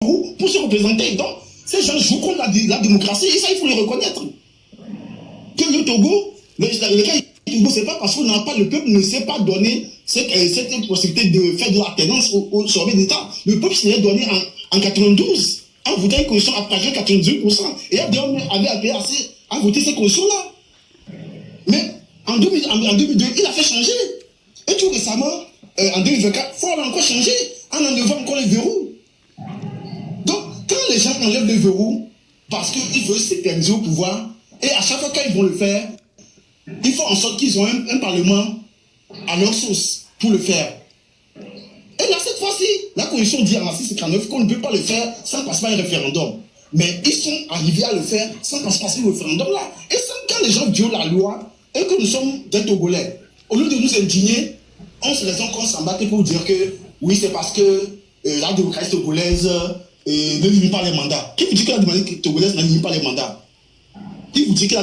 pour se représenter. Donc, ces gens jouent contre la démocratie et ça, il faut le reconnaître. Que le Togo, le cas du Togo, c'est pas parce qu'on n'a pas, le peuple ne s'est pas donné cette possibilité de faire de l'alternance au sommet d'État. Le peuple s'est donné en 92, en votant une constitution à partir de 98%. Et Abdelhamid avait appelé à voter cette constitution-là. Mais en 2002, il a fait changer. Et tout récemment, en 2024, il faut encore changer en enlevant encore les verrous. Donc, quand les gens enlèvent les verrous, parce qu'ils veulent s'éterniser au pouvoir, et à chaque fois qu'ils vont le faire, ils font en sorte qu'ils ont un parlement à leur sauce pour le faire. Et là, cette fois-ci, la Constitution dit en article 59 qu'on ne peut pas le faire sans passer par un référendum. Mais ils sont arrivés à le faire sans passer par ce référendum-là. Et quand les gens violent la loi, et que nous sommes des Togolais, au lieu de nous indigner, on se laisse qu'on s'embatte pour dire que oui, c'est parce que la démocratie togolaise ne limite pas les mandats. Qui vous dit que la démocratie togolaise ne limite pas les mandats? Qui vous dit que la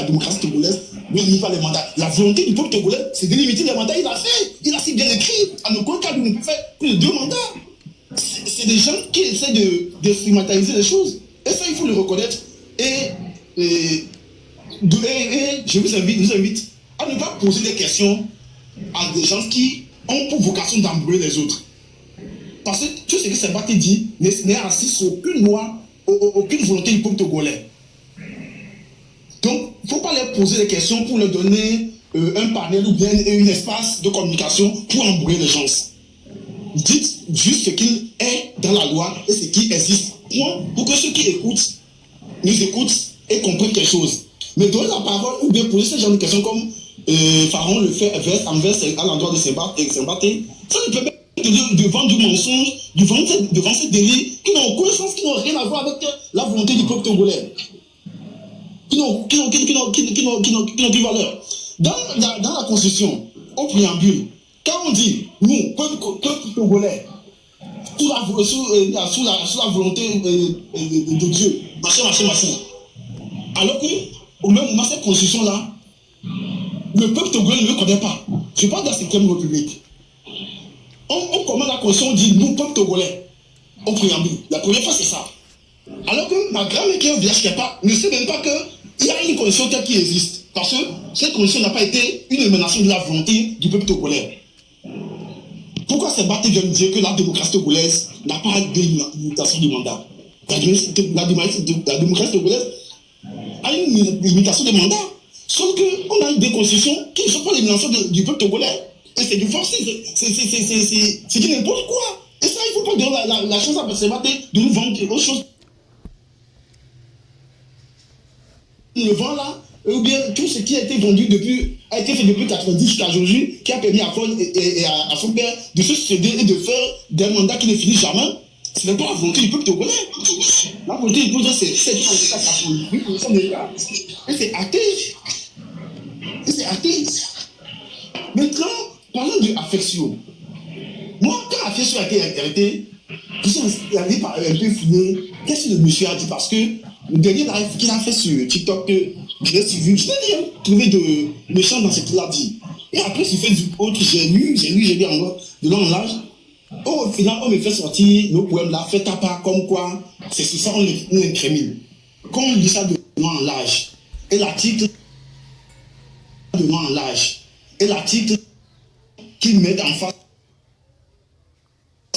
démocratie togolaise ne limite pas les mandats? La volonté du peuple togolais, c'est de limiter les mandats. Il a fait, il a si bien écrit. En aucun cas, nous ne pouvons faire plus de 2 mandats. C'est des gens qui essaient de stigmatiser les choses. Et ça, il faut le reconnaître. Et je vous invite à ne pas poser des questions à des gens qui ont pour vocation d'embrouiller les autres. Parce que tout ce que Sabaté dit n'est assis sur aucune loi, aucune volonté du peuple togolais. Donc, il ne faut pas leur poser des questions pour leur donner un panel ou bien un espace de communication pour embrouiller les gens. Dites juste ce qu'il est dans la loi et ce qui existe. Pour que ceux qui écoutent nous écoutent et comprennent quelque chose. Mais donner la parole ou bien poser ce genre de questions comme Pharaon le fait à l'endroit de Sabaté, ça nous permet de vendre du mensonge, de vendre ces délits qui n'ont aucun sens, qui n'ont rien à voir avec la volonté du peuple togolais. Qui n'ont plus valeur. Dans la Constitution, au préambule, quand on dit, nous, peuple togolais, sous la volonté de Dieu, machin. Alors que, au même moment, cette Constitution-là, le peuple togolais ne le connaît pas. Je parle de la 5e République. On commence la Constitution, on dit, nous, peuple togolais, au préambule. La première fois, c'est ça. Alors que ma grand-mère qui est au village ne sait même pas qu'il y a une condition telle qui existe. Parce que cette condition n'a pas été une émanation de la volonté du peuple togolais. Pourquoi ces bâtés viennent dire que la démocratie togolaise n'a pas de limitation du mandat? La démocratie togolaise a une limitation de mandat. Sauf qu'on a des constitutions qui ne sont pas l'émanation du peuple togolais. Et c'est du forcé, c'est du n'importe quoi. Et ça, il ne faut pas donner la chance à ces bâtés de nous vendre autre chose. Le vent là, ou bien tout ce qui a été vendu a été fait depuis 90 jusqu'à aujourd'hui, qui a permis à Paul et à son père de se céder et de faire des mandats qui ne finissent jamais. Ce n'est pas la volonté du peuple togolais. La volonté du peuple togolais, c'est du 98% des cas. Et c'est athée. Maintenant, parlons de affection. Moi, quand affection a été arrêtée, je suis allé par un peu fouiller qu'est-ce que le monsieur a dit, parce que le dernier live qu'il a fait sur TikTok, je l'ai suivi, je n'ai rien trouvé de méchant dans ce qu'il a dit. Et après, sur Facebook, j'ai lu encore de long en large. Au final, on me fait sortir nos poèmes là, fait à part, comme quoi, c'est sur ça on les crémine. Quand on lit ça de long en large, et l'article de long en large, et l'article qu'ils mettent en face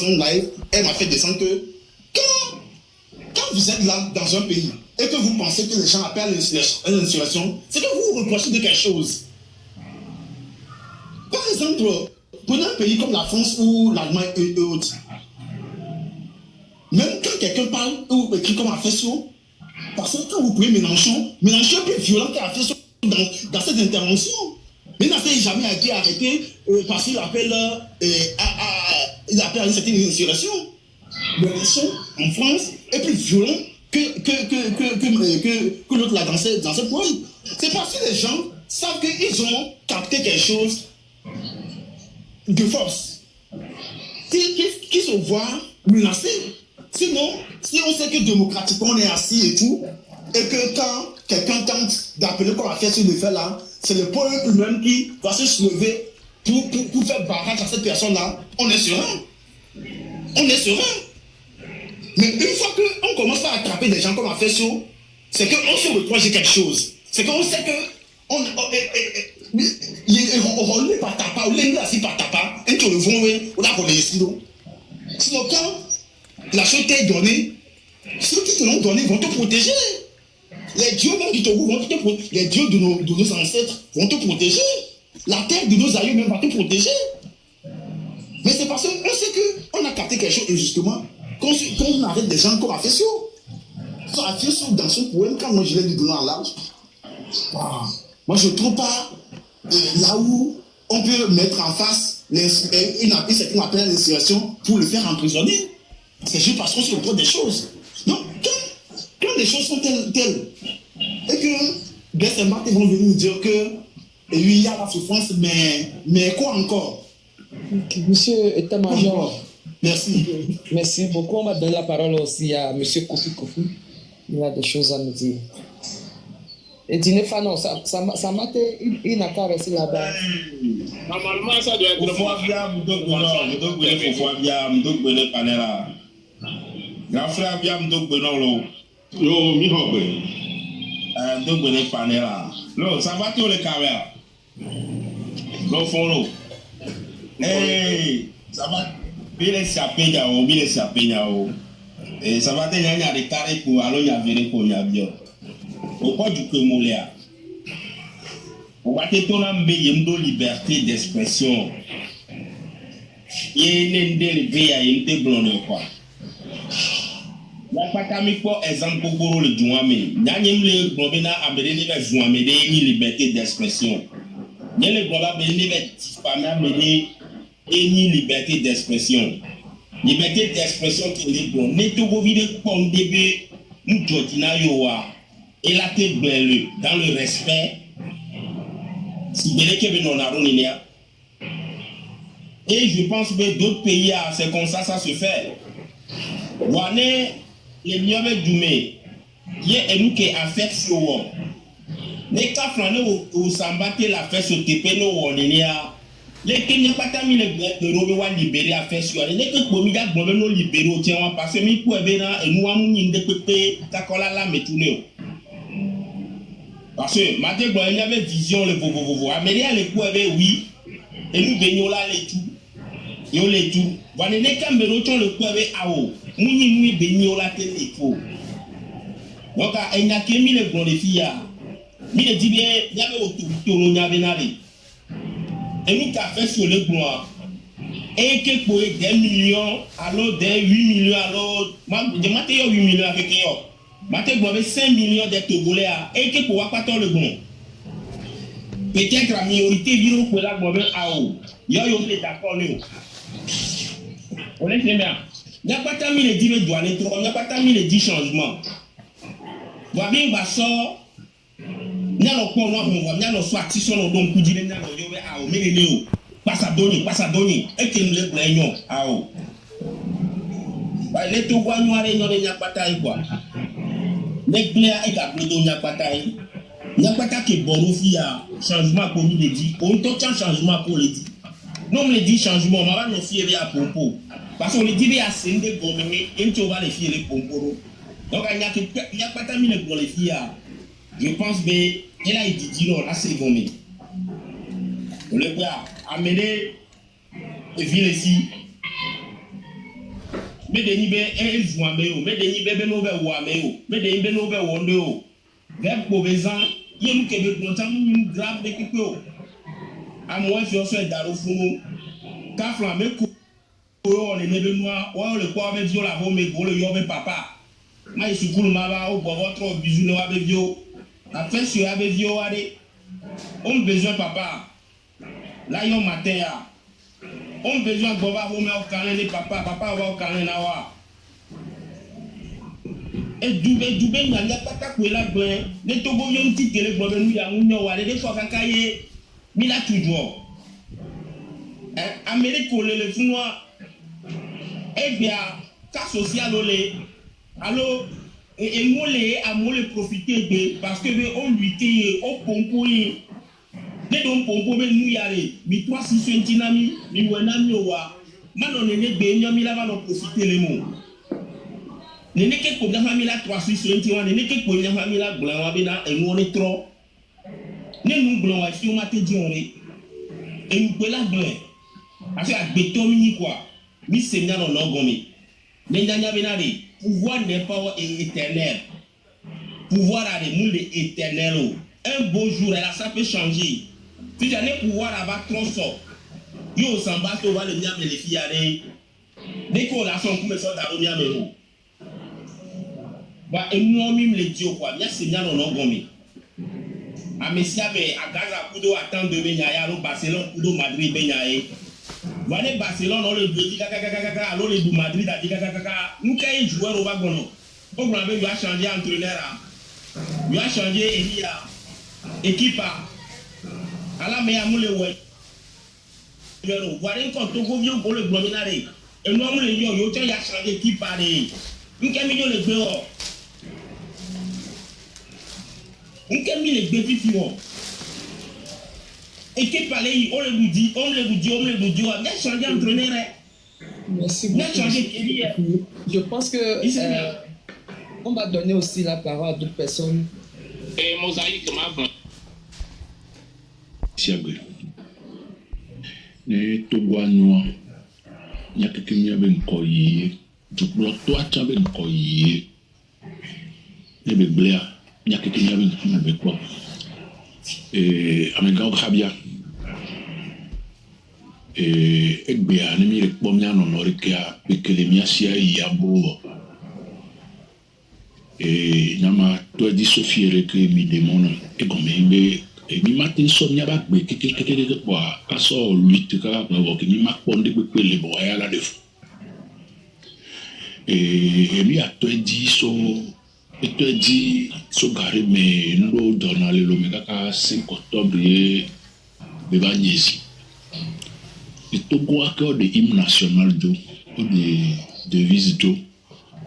en live, elle m'a fait descendre que quand vous êtes là dans un pays et que vous pensez que les gens appellent l'insurrection, c'est que vous vous reprochez de quelque chose. Par exemple, prenez un pays comme la France ou l'Allemagne et autres. Même quand quelqu'un parle ou écrit comme Afesio, parce que quand vous prenez Mélenchon est plus violent qu'Afesio dans cette intervention. Mélenchon n'a jamais été arrêté parce qu'il appelle à une certaine insurrection. Mélenchon, en France, est plus violent que l'autre là dans ce point. C'est parce que les gens savent qu'ils ont capté quelque chose de force, qui se voient menacés. Sinon, si on sait que démocratiquement on est assis et tout, et que quand quelqu'un tente d'appeler comme a fait ce fait là, c'est le peuple lui-même qui va se soulever pour faire barrage à cette personne-là, on est serein. Mais une fois qu'on commence à attraper des gens comme à Fessio, c'est qu'on se reproche quelque chose. C'est qu'on sait que on ne pas tapa, on n'est pas si pas tapa, et tu le vois, on a pour les sinon. Sinon, quand la chose t'est donnée, ceux qui te l'ont donné vont te protéger. Les dieux même du Togo vont te protéger. Les dieux de nos ancêtres vont te protéger. La terre de nos aïeux même va te protéger. Mais c'est parce qu'on sait qu'on a capté quelque chose injustement, qu'on arrête des gens comme à Fessio. À Fessio, dans son poème, quand moi je l'ai dit de long en large, moi je ne trouve pas là où on peut mettre en face ce qu'on appelle l'insurrection pour le faire emprisonner. C'est juste parce qu'on se reproche des choses. Donc, quand les choses sont telles, et que des sympathies vont venir nous dire que il y a la souffrance, mais quoi encore? Monsieur État-Major, merci. Merci beaucoup. On va donner la parole aussi à Monsieur Kofi. Il a des choses à nous dire. Et Dinefa, non, ça m'a été, il n'a qu'à rester là-bas. Normalement, ça doit être le grand frère bien donc benon yo mi hobe donc benon panela lo ça va tout le carré lo folo ça va bien s'appeler o et ça va te nyanya de carré pour allo ya vere ko ya bio au quoi du que moléa on va te ton ambe yemdo liberté d'expression yene ndele be ya yente blonde quoi. La patami pour exemple pour le douame. N'yam le globena abéné vers jouame de ni liberté d'expression. N'y le globa béné vers diffamé abéné et ni liberté d'expression. Liberté d'expression qui est bon. Neto govide pom débé m'jotina yoa et la te belle dans le respect. Si belé que non aronia. Et je pense que d'autres pays c'est comme ça se fait. Voilà les mieux dumé qui est nous qui affecte sur eux les cas flané au sambaté la fête au tépé no wonia les Kenya pas mis les de robe libéré à faire sur les que pour mida bon no libéré au tien parce que mi pour bena et nous amu ni de pépé takola la metune parce que maté bon il y avait vision le vovo amélia les pour oui et nous baignons là les tout yo les tout voilà les caméras ton le pour awo muni béni au la télé faut donc il n'y a que mille grands filles mi le dit bien il y avait autour on y avait nari et nous qu'a fait sur le gloire et que pour des millions alors des 8 millions alors de maté 8 millions avec yo maté bon avec 5 millions de Togolais et que pour pas tant le bon peut-être la minorité vient pour la bon ao yo est d'accord nous on est bien. Il n'y a pas tant mis les 10 douanes, il n'y a pas tant mis les 10 changements. Voilà bien, va sort. Il y a le point noir, il y a le soit si son don coup d'idée, il y a le mais les passe à donner, et qu'il nous les plaignons. Ah oh. Les tout bois noirs, il n'y a pas taille quoi. Les clairs et la plutôt, il n'y a pas taille. Il n'y a pas taille qui est bon aussi à changement pour nous les dit. On tente un changement pour les dit. Non, les 10 changements, on va nous fier à propos. Parce qu'on les dit à Sende Gomé, et tu vas les filles les pomporo. Donc il n'y a pas terminé pour les filles. Je pense qu'elle a dit non, là c'est Gomé. Le gars, amener les villes ici. Mais des niveaux, elles jouent à méo. Mais des niveaux, nouvelles ou à méo. Mais des niveaux, nouvelles ou à méo. Vers Beauvaisan, il y a une qui est une grave de Kiko. À moi, je suis d'Arofouno. Quand Flamé on est né de noir, on le quoi avec viol avant mais gros le yove papa. Moi je suis cool mama au votre bisou no avec viol. La fête sur avec viol allez. On besoin papa. Là yon matin ya. On besoin de boba au au carnet les papa va au carnet na wa. Et doubé n'a pas ta quoi là ben. Les togo yon petit télé bobe nous ya nous wa des fois kakaye. Mi la toujours. Amérique le noir. Eh bien, cas social, alors, et nous les profiter de, parce que on lutte au pompo, dès qu'on pompo, nous y aller, mais 360 nami, mais on a mis au wa, maintenant on est bien, on a profité les mots. Nene ke ko famille la 360 wan nene ke ko famille la glan wa be na enu on tro. Ne nu glan wa fi o ma te di on re. Enu pe la glan. Ase agbeto mi ni quoi. Mi se nya no gomi. Ne nya be na re. Pouvoir n'est pas éternel. Pouvoir a des moules éternels. Un beau jour, ça peut changer. Si j'en ai pouvoir avoir trop sort. Yo s'en bat, on va le miam et les filles aller. Dès qu'on l'a fait, on peut sortir au miam et l'eau. Bah, et nous, on mime les dieux, quoi. Bien, c'est bien, on a gommé. A Messia, mais à Gaza, Kudo attend de Benyaya, au Barcelone, Kudo Madrid, Benyaye. Voilà, Barcelone, on le dit, kaka, alors les Madrid, a dit, kaka. Nous, quand il joueur au wagon, on va changer entraîneur. Il a changé équipe. À la meilleure moule, ouais. Voilà, quand tu viens pour le glominaré. Et nous, on il a changé équipe. Nous, quand il y a le béo. Nous, quand il y a le béo. Équipe, on le dit, on le dit, on a changé entraîneur. Merci beaucoup. Je pense que on va donner aussi la parole à d'autres personnes. Et mosaïque m'a Siagwe. Ne togwa noa. Nya kekemia ben koyi. Tuklo to acha ben koyi. Ne be blea. Nya kekemia ben na be ko. Amega khabia. Egbea ne mi rekpo mi anono rekia bekelemia sia yabo. Nama toi dit Sophie que mi demande et comme mi matin somnia ba gbe keke kwa aso 8 ka ba wo ki mi ma ponde gbe pele bo ya la def mi a toi dit so gare me ndo dona le lo me kaka 5 octobre be ba nyesi et to go accord de hymne national de devise do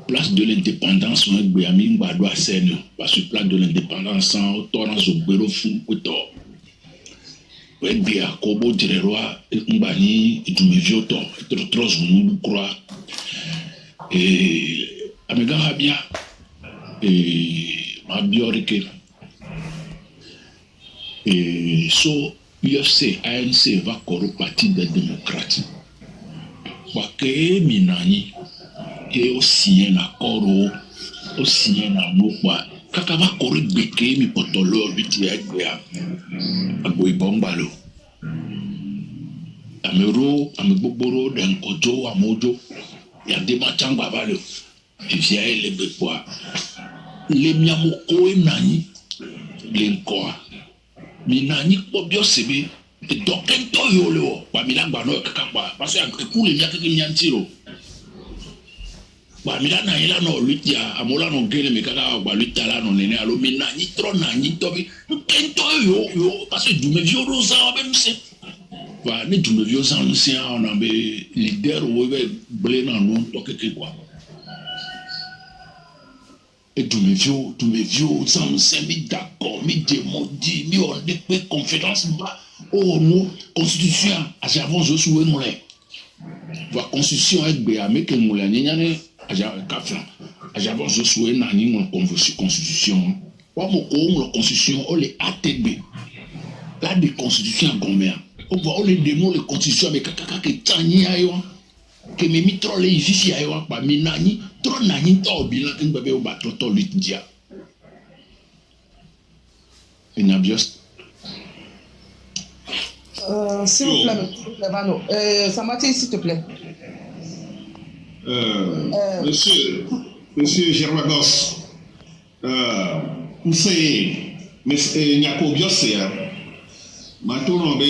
place de l'indépendance on est béami ngba scène parce que place de l'indépendance en torrent zobero fou poto ouais bien kobo direroi ngani etumevio to trop nous croire amega habia ma biorike so UFC ANC va corrompre parti des démocrates parce que minani et aussi un accord aussi un amour quoi kakava coré beke mi potolo biti agba agboy bombalo amero ameboboro dan kojo amojo ya de machangba balo et via le bepoa le miamoko enani lenkoa minani ko biosebe e dokento yolo pa milangba no kakamba parce que kule miaka ke miantiro ba milana ila no lutia amola no gele me kaka ba lutia la no nene alo minani tro nani tobi kento yo parce que du me vieux rosa même c'est ba ne du me vieux ancien on a be leader ou be blena non to quelque quoi et du me vieux ancien mi d'accord mi demandi mi on de conférence ba oh non constitution a j'avance je souhait mon la constitution est be avec mon la nyane j'avance je souhait nani mon constitution wa mo ko la constitution o le ATB la de constitution combien on va les démons les constitutions avec kaka ke tani ayo que me mitro le ici ayo pa minani tro nani to bilan kin bebe o ba to litia inabios s'il vous plaît, Vano. Samati, s'il te plaît. Monsieur Germagos, c'est Nyako Biosea, Matonombe,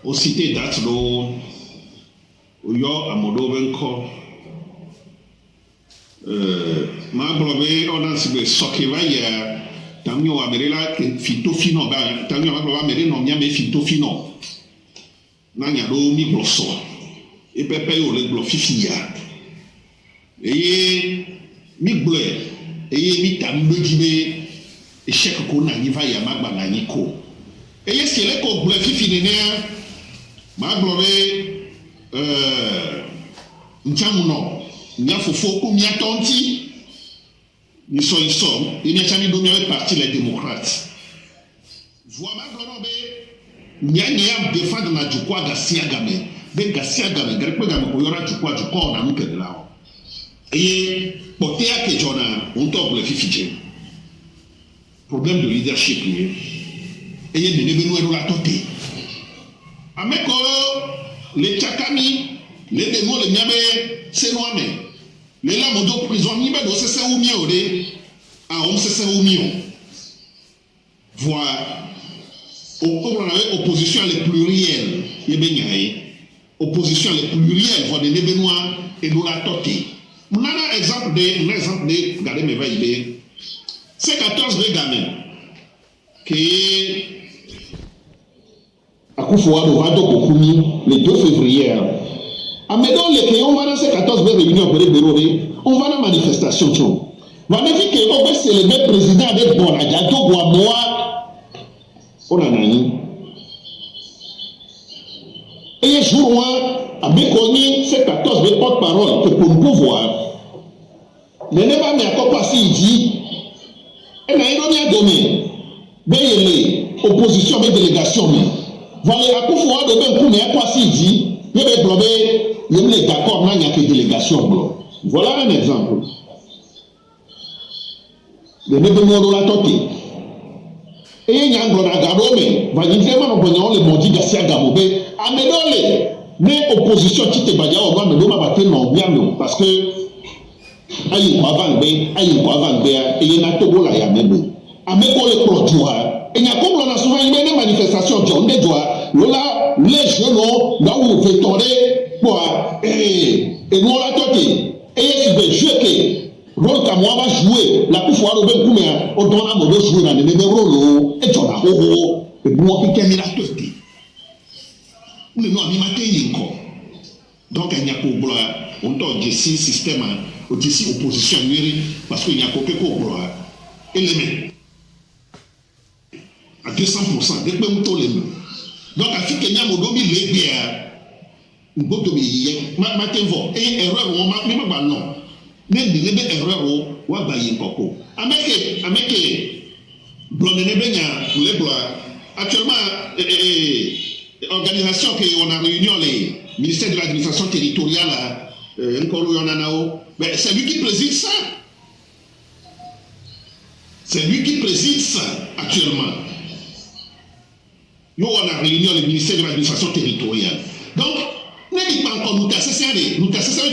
au cité d'Atlo, au Yo Amodo Benko, Mabrobe, on a ce Sokevaya. Tamio amerela fito fino ba tamio amerela no nyame fito fino na nyado mi bloso e pepe o le blo fifia e mi ble e mi tambe jibe e chek ko na niva ya magba na nyiko e skele ko ble fifi ne ma blobe nchamuno nya fofo ko mia tonti ni so iso ni chami do mia parti les démocrates voima dono be nya défendre na jukwa Garcia Game be Garcia Game garpe game ko yora jukwa na mukele lao et potea ke jona on top le fifije problème de leadership et il y a des événements la totée ameko les chakami les démons les miabe c'est noir mais les lames de prison ni ba do c'est ça ou mieux de ah on c'est ça ou mieux voilà opposition les pluriels et ben opposition les pluriels voilà des événements et de la totée on a un exemple de garder mes veilles c'est 14 gamins qui Akufo-Addo va donc au Koumi le 2 février. À Médon, on va dans ces 14 réunions pour les bureaux, on va dans la manifestation. On va dire qu'on va célébrer le président avec Bonadia, Togoamoa, on a nani. Et un jour, à Béconi, ces 14 porte-parole que pour le pouvoir, le débat n'est encore pas si dit, et n'a rien donné. Béyele, opposition, mais délégation, mais. Voilà, Akufo-Addo ben coup mais quoi si dit, il est blobé, il est d'accord, il n'y a que délégation bloc. Voilà un exemple. Le nébémon de la toté. Et il y a un blog à Garome, va dire vraiment le mondi Garcia Gamobé, à Médole, mais opposition qui te badia au bas, mais l'homme va non bien non, parce que aïe quoi avant et il y a un tobo là, il y a même. À Médole le produit. Et il y a comme on a souvent eu des manifestations, on est droit, là, les jeunes, là où on fait tourner, et nous on l'a toqué. Et il veut jouer, rôle qu'à moi va jouer, la coup fois, on donne à mon jouer dans les mêmes rôles, et on a et moi qui t'aime la toqué. Nous n'avons pas maté encore. Donc il n'y a pas de bloc, on donne des systèmes, aussi opposition numérique, parce qu'il n'y a pas de bloc. Et les mêmes. À 200%, dès que nous sommes les mêmes. Donc, à ce qu'il y a un modèle de guerre, nous sommes tous et erreur, on m'a dit non. Même des erreurs, on va bailler beaucoup. Avec actuellement, organisation qu'on a réuni, les ministères de l'administration territoriale, c'est lui qui préside ça. C'est lui qui préside ça actuellement. Nous on a réuni le ministère de l'administration territoriale. Donc, nous ne pas encore nous tasser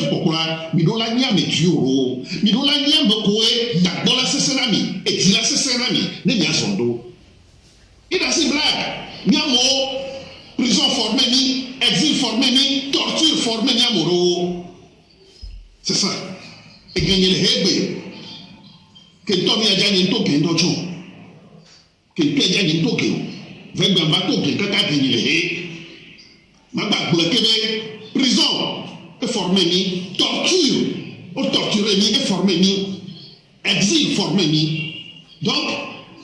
pourquoi nous la nia me tuo, nous la nia me koe, dans la sessenami, et dit la sessenami, ne nia son dos. Il a ces blagues, nia mo, prison formée ni, exil formé ni, torture formée ni amoro. C'est ça. Et gagner le hebe. Que Tommy a gagné un token d'ocho. Que tu as gagné un token. Avec un bateau qui a gagné le hé. Ma bague bloquée, prison, est formée ni, torture, ou torturé ni, est formée ni, exil formé ni. Donc,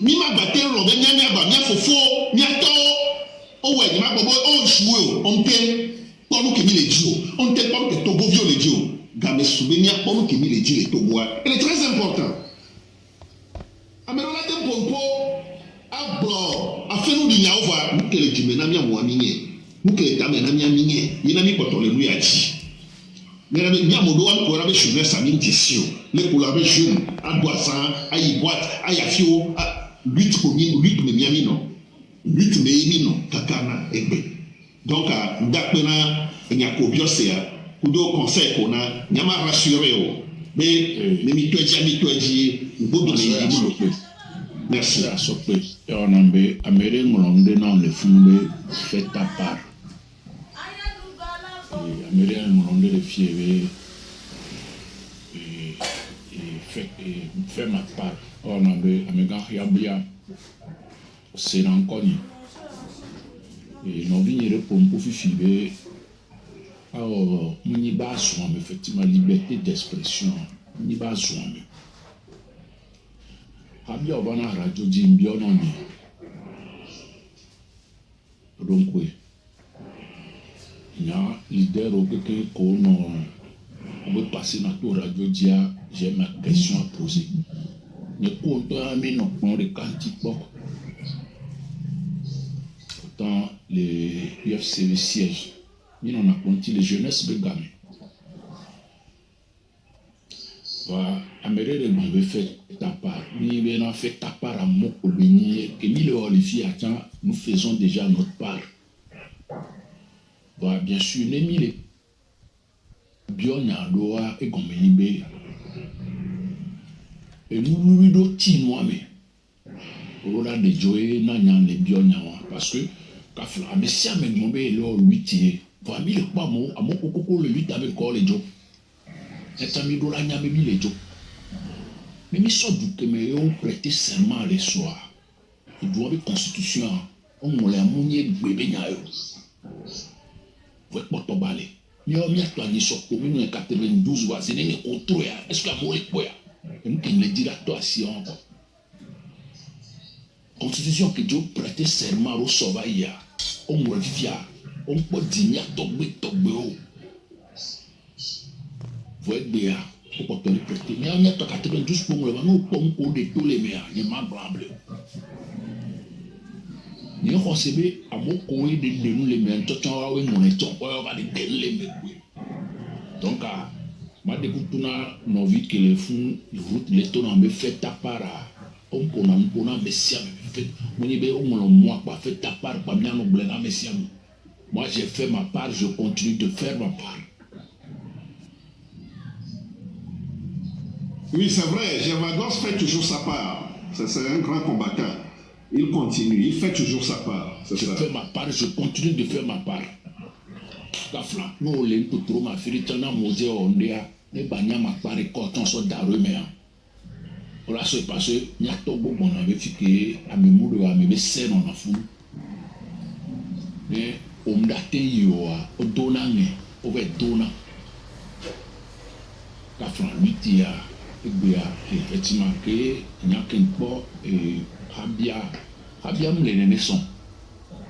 ni ma batte, l'on vient ni à bas, ni à faux, ni à tort. Oh ouais, ma bobo, on joue, on t'aime, pour nous qui mis les dios, on t'aime pas que Togo viole les dios. Gamé souvenir, pour nous qui mis les dios, les Togois. Elle est très importante. Amerola te pompo ablo afenu di nyaova mukele dime na mia muaminye mukele dame na mia minye yina mi potole nu yachi mera me mia modo an ko rabe chune sa mi tisio le ko la be jeune adoisan ayi boîte ayafio lutte pour lutte me mia mino lutte me mino kakana egbe donc a ndapena nyako biosea kudo conseil kona nyama rassurer o mais mi toji merci à sopé et on a bé améré ngolonde non le fumbe fait ta part et améré ngolonde le fièvre et fait ma part on a bé améga yabia c'est l'inconnu et non venir pour fifibe alors ni bas effectivement liberté d'expression ni bas zombie Habi obana radio jimbi ononi. Donc oui. Il y a leader au que kono on veut passer dans tout radio dia, j'ai ma question à poser. Ne compte pas mais non on les quantiques pourtant les UFCV siège ils n'ont pas compté les jeunesses de gamins. Voilà, Amérique de Gambé fait ta part. Nous avons fait ta part à mon collègue que nous les oliviers attend, nous faisons déjà notre part. Voilà, bien sûr, nous les Bionyandoa et Gombénibé. Et nous lui donnons moi mais on a des joies n'ayant les Bionyandoa parce que Kafla, mais si Amérique de Gambé est là 8 voilà, mais le pas mot à mon coco le 8 avec quoi les jobs. C'est un midola nyame bi les jo. Mais mi so du que me on prêter serment les soirs. Il doit avoir constitution. On me l'a mounier bébé nyayo. Vous êtes pas balé. Mi o mi a toi ni so commune en 92 wa c'est n'est contrôle. Est-ce que amour est quoi? Et nous qui le dira toi si encore. Constitution que Dieu prêter serment au sauvage. On me vivia. On peut dire togbe o. Vous êtes bien, vous pouvez prêter. Mais on a 92 pour le moment, nous pouvons de tous les meilleurs, il y a ma blanc-bleu. Nous avons reçu à mon courrier de nous les meilleurs, tout en haut, mon éton, on va les meilleurs. Donc, ma découverte, nos vies qui les font, les tons en me fait ta part. On peut en messia, on y va au moins moi, pas fait ta part, pas bien au blanc, messia. Moi, j'ai fait ma part, je continue de faire ma part. Oui, c'est vrai, Gervagos fait toujours sa part. C'est un grand combattant. Il continue, il fait toujours sa part. Je fais ma part, je continue de faire ma part. Kafla, nous, les tout ma fille, t'en as mosé au ndéa, les bagnas ma part et quand on soit d'arrêt, mais voilà, c'est parce que n'y a tout bon, on avait fait à mes mots, à mes scènes, on a fou. Mais on m'a dit, au donnant, au donnant. Kafla, lui, tia. Effectivement que il n'y a qu'un peu Habia me les naissons.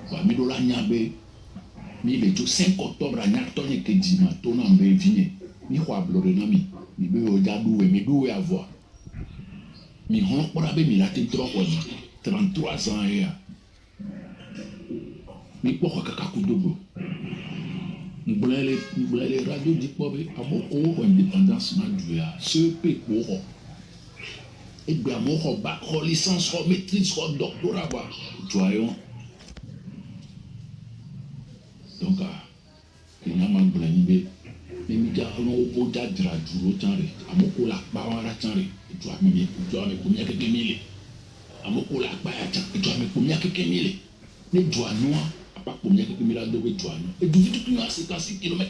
Va mi dola nyabe mi le 5 octobre à Nyakton que dit ma ton en vini mi kwa blore na mi be o jadu e mi doué avoir mi hon pour abe mi la 33 ans ya mi pour ka kudogo les radios dit quoi à mon indépendance maduya ce pays pour et bien mon bac licence maîtrise doctorat voyons donc il n'a pas blindé mais mi ja on o ja dra duro tanre amoko la pa wara tanre tu a mi combien que mille amoko la pa ya tan tu a mi combien que mille ne doit noir pas combien que mille de douane et du vite tout à 56 km².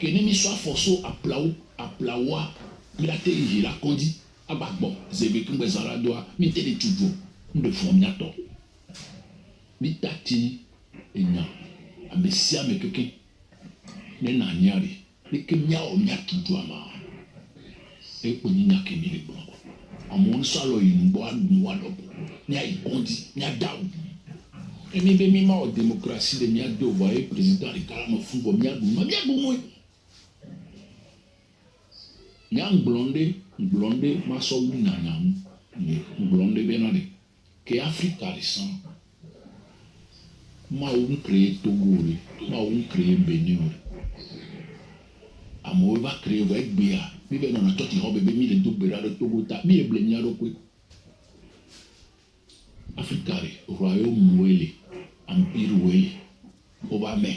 Que ne mi soit forceau à plawa il a été la condi à bon c'est avec un bezara doit mi te de toujours de formiato mi tati et nya a messia me quelqu'un ne na nyari ne ke nya o nya ki doama e ko nya ke mi le bon amon salo yin bo adu wado nya I condi nya daw et mi be mi ma o démocratie de nya do voyer président de Kalama Fungo nya du ma nya bu moy nya blonde ma so wu na nyam blonde benade que Africa récent ma ou créer Togo ma ou créer Bénin amo va créer va gbia mi be na toti ho bebe mi le do bera de Togo ta mi e blenya ro ko Africa royaume wele empire wele o va me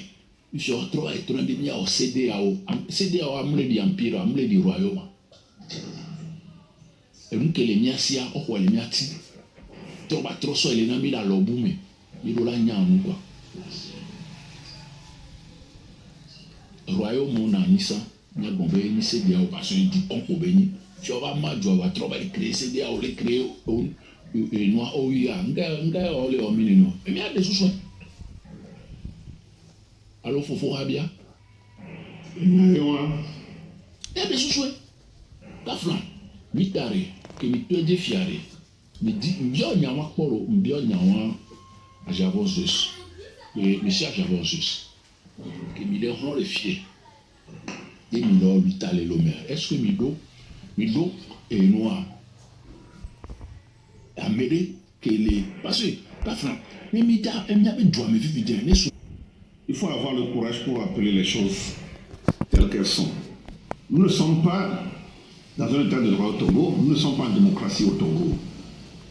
je retrouve être en de au CDAO amle di empire amle di royaume et nous que les miasia o ko les miati trop so ele na mi la lobume mi do la nyanu quoi royaume na nisa nya bombe ni CDAO parce que du conco beni tu vas ma jo va trop créer CDAO le créer et noir oya nga ole o minino et mi a des sous alors fofo habia et des sous kaflan mitare que mi to de fiare mi di mbio nyawa kporo mbio nyawa ajavosus et monsieur ajavosus que mi le rend le fier Et Mido, Vital et l'Omer. Est-ce que Mido est noir? Amédée, qu'elle est. Parce que, pas franc, mais Mida, elle m'a dit, mais vivre. Il faut avoir le courage pour appeler les choses telles qu'elles sont. Nous ne sommes pas dans un état de droit au Togo, nous ne sommes pas en démocratie au Togo.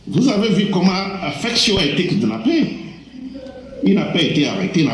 Vous avez vu comment Affection a été kidnappé. Il n'a pas été arrêté.